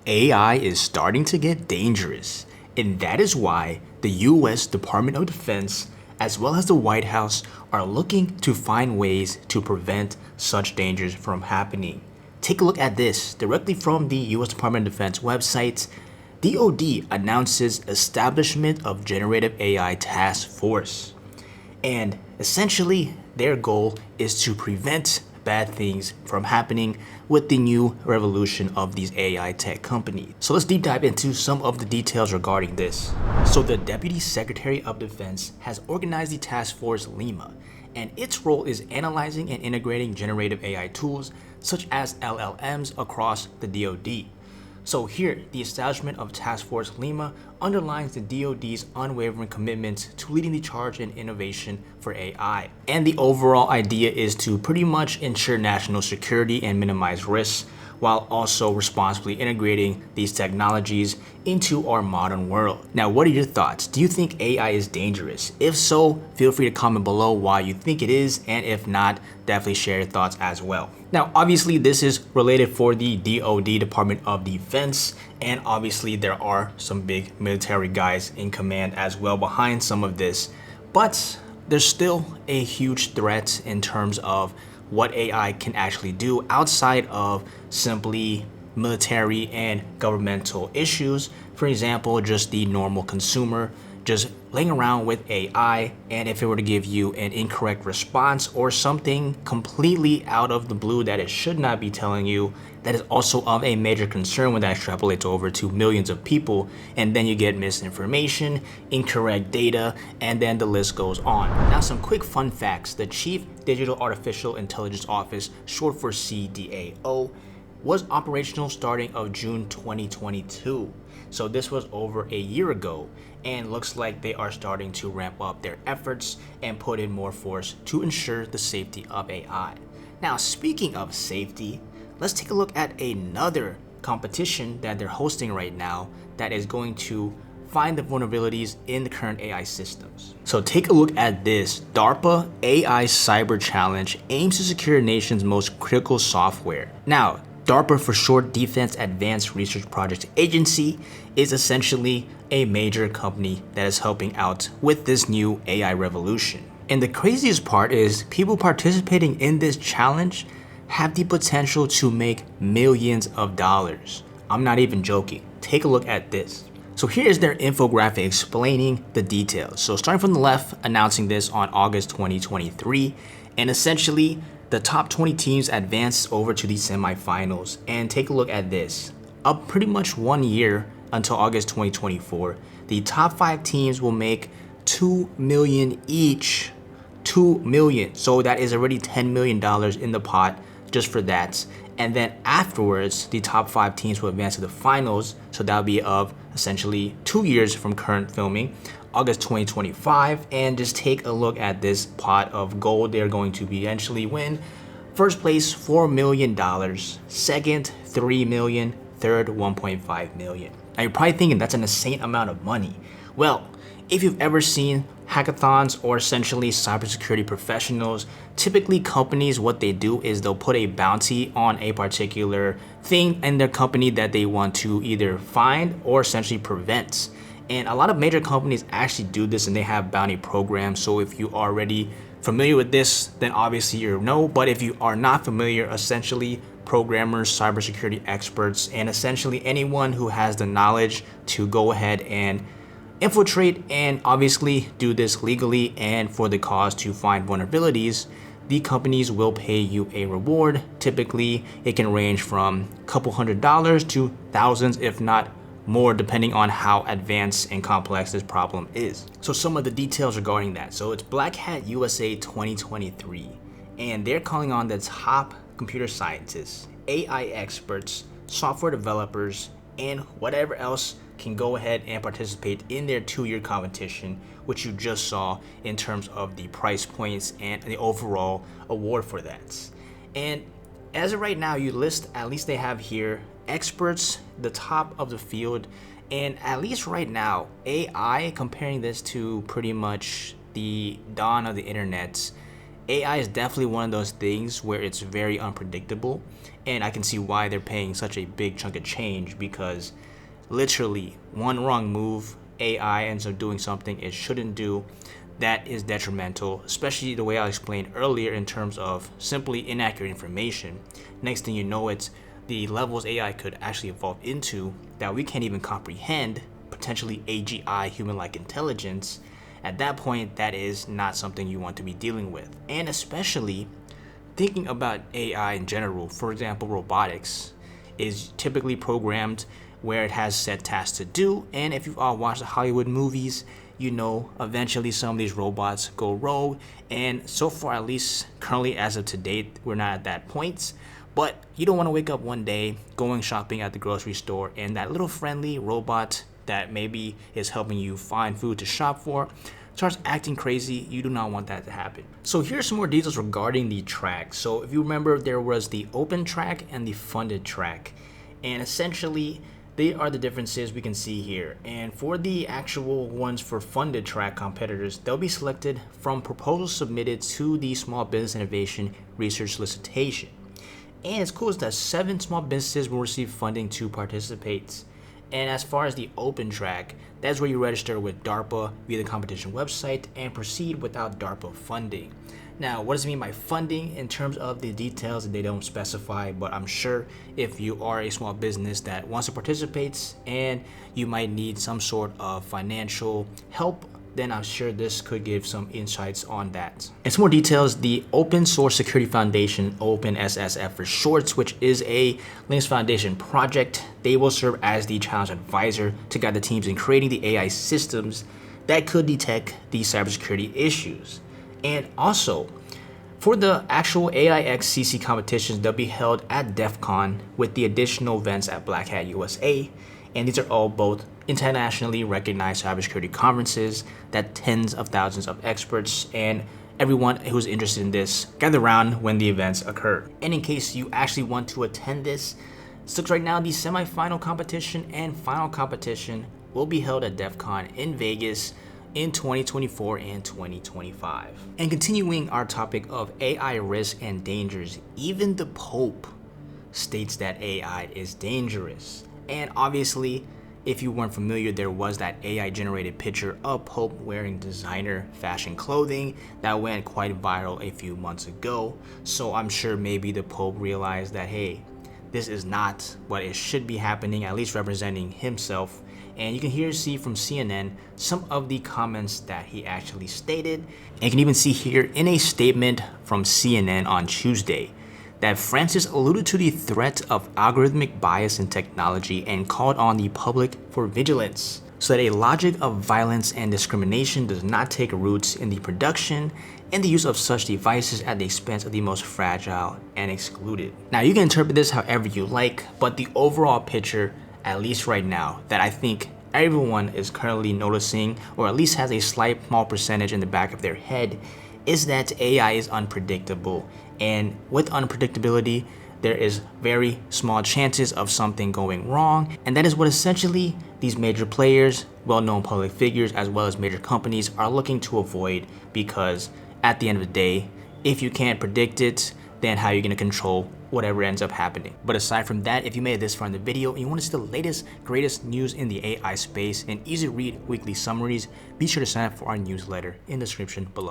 AI is starting to get dangerous, and that is why the US Department of Defense, as well as the White House, are looking to find ways to prevent such dangers from happening. Take a look at this directly from the US Department of Defense website. DoD announces establishment of generative AI task force. And essentially, their goal is to prevent bad things from happening with the new revolution of these AI tech companies. So let's deep dive into some of the details regarding this. So the Deputy Secretary of Defense has organized the Task Force Lima, and its role is analyzing and integrating generative AI tools such as LLMs across the DoD. So here, the establishment of Task Force Lima underlines the DoD's unwavering commitment to leading the charge in innovation for AI. And the overall idea is to pretty much ensure national security and minimize risks, while also responsibly integrating these technologies into our modern world. Now, what are your thoughts? Do you think AI is dangerous? If so, feel free to comment below why you think it is, and if not, definitely share your thoughts as well. Now, obviously, this is related for the DoD, Department of Defense, and obviously there are some big military guys in command as well behind some of this, but there's still a huge threat in terms of what AI can actually do outside of simply military and governmental issues. For example, just the normal consumer just playing around with AI, and if it were to give you an incorrect response or something completely out of the blue that it should not be telling you, that is also of a major concern when that extrapolates over to millions of people, and then you get misinformation, incorrect data, and then the list goes on. Now, some quick fun facts. The Chief Digital Artificial Intelligence Office, short for CDAO, was operational starting of June 2022. So this was over a year ago, and looks like they are starting to ramp up their efforts and put in more force to ensure the safety of AI. Now, speaking of safety, let's take a look at another competition that they're hosting right now that is going to find the vulnerabilities in the current AI systems. So take a look at this. DARPA AI Cyber Challenge aims to secure a nation's most critical software. Now, DARPA, for short, Defense Advanced Research Projects Agency, is essentially a major company that is helping out with this new AI revolution. And the craziest part is people participating in this challenge have the potential to make millions of dollars. I'm not even joking. Take a look at this. So here is their infographic explaining the details. So starting from the left, announcing this on August 2023, and essentially the top 20 teams advanced over to the semifinals. And take a look at this. Up pretty much 1 year until August 2024, the top 5 teams will make $2 million each. $2 million. So that is already $10 million in the pot just for that. And then afterwards, the top 5 teams will advance to the finals. So that'll be of essentially 2 years from current filming, August 2025. And just take a look at this pot of gold they're going to eventually win. First place, $4 million. Second, $3 million. Third, $1.5 million. Now you're probably thinking that's an insane amount of money. Well, if you've ever seen hackathons or essentially cybersecurity professionals, typically companies, what they do is they'll put a bounty on a particular thing in their company that they want to either find or essentially prevent. And a lot of major companies actually do this, and they have bounty programs. So if you are already familiar with this, then obviously you know. But if you are not familiar, essentially programmers, cybersecurity experts, and essentially anyone who has the knowledge to go ahead and infiltrate and obviously do this legally and for the cause to find vulnerabilities, the companies will pay you a reward. Typically, it can range from a couple $100s to thousands, if not more, depending on how advanced and complex this problem is. So some of the details regarding that. So it's Black Hat USA 2023, and they're calling on the top computer scientists, AI experts, software developers, and whatever else can go ahead and participate in their 2-year competition, which you just saw in terms of the price points and the overall award for that. And as of right now, you list, at least they have here, experts, the top of the field, and at least right now, AI, comparing this to pretty much the dawn of the internet, AI is definitely one of those things where it's very unpredictable, and I can see why they're paying such a big chunk of change, because literally one wrong move, AI ends up doing something it shouldn't do that is detrimental, especially the way I explained earlier in terms of simply inaccurate information. Next thing you know, it's the levels AI could actually evolve into that we can't even comprehend, potentially AGI, human-like intelligence. At that point, that is not something you want to be dealing with. And especially thinking about AI in general, for example, robotics is typically programmed where it has set tasks to do. And if you've all watched the Hollywood movies, you know eventually some of these robots go rogue. And so far, at least currently as of to date, we're not at that point. But you don't want to wake up one day going shopping at the grocery store and that little friendly robot that maybe is helping you find food to shop for starts acting crazy. You do not want that to happen. So here's some more details regarding the track. So if you remember, there was the open track and the funded track, and essentially they are the differences we can see here. And for the actual ones for funded track competitors, they'll be selected from proposals submitted to the Small Business Innovation Research Solicitation. And it's cool is that 7 small businesses will receive funding to participate. And as far as the open track, that's where you register with DARPA via the competition website and proceed without DARPA funding. Now, what does it mean by funding? In terms of the details, they don't specify, but I'm sure if you are a small business that wants to participate and you might need some sort of financial help, then I'm sure this could give some insights on that. And some more details, the Open Source Security Foundation, OpenSSF for short, which is a Linux Foundation project, they will serve as the challenge advisor to guide the teams in creating the AI systems that could detect these cybersecurity issues. And also, for the actual AIXCC competitions, they'll be held at DEF CON with the additional events at Black Hat USA. And these are all both internationally recognized cybersecurity conferences that tens of thousands of experts and everyone who's interested in this gather around when the events occur. And in case you actually want to attend this, so right now the semi-final competition and final competition will be held at DEF CON in Vegas in 2024 and 2025. And continuing our topic of AI risk and dangers, even the Pope states that AI is dangerous. And obviously, if you weren't familiar, there was that AI generated picture of Pope wearing designer fashion clothing that went quite viral a few months ago. So I'm sure maybe the Pope realized that, hey, this is not what it should be happening, at least representing himself. And you can see from CNN some of the comments that he actually stated. And you can even see here in a statement from CNN on Tuesday that Francis alluded to the threat of algorithmic bias in technology and called on the public for vigilance, so that a logic of violence and discrimination does not take roots in the production and the use of such devices at the expense of the most fragile and excluded. Now, you can interpret this however you like, but the overall picture, at least right now, that I think everyone is currently noticing, or at least has a small percentage in the back of their head, is that AI is unpredictable. And with unpredictability, there is very small chances of something going wrong. And that is what essentially these major players, well-known public figures, as well as major companies are looking to avoid, because at the end of the day, if you can't predict it, then how are you going to control whatever ends up happening? But aside from that, if you made it this far in the video and you want to see the latest, greatest news in the AI space and easy to read weekly summaries, be sure to sign up for our newsletter in the description below.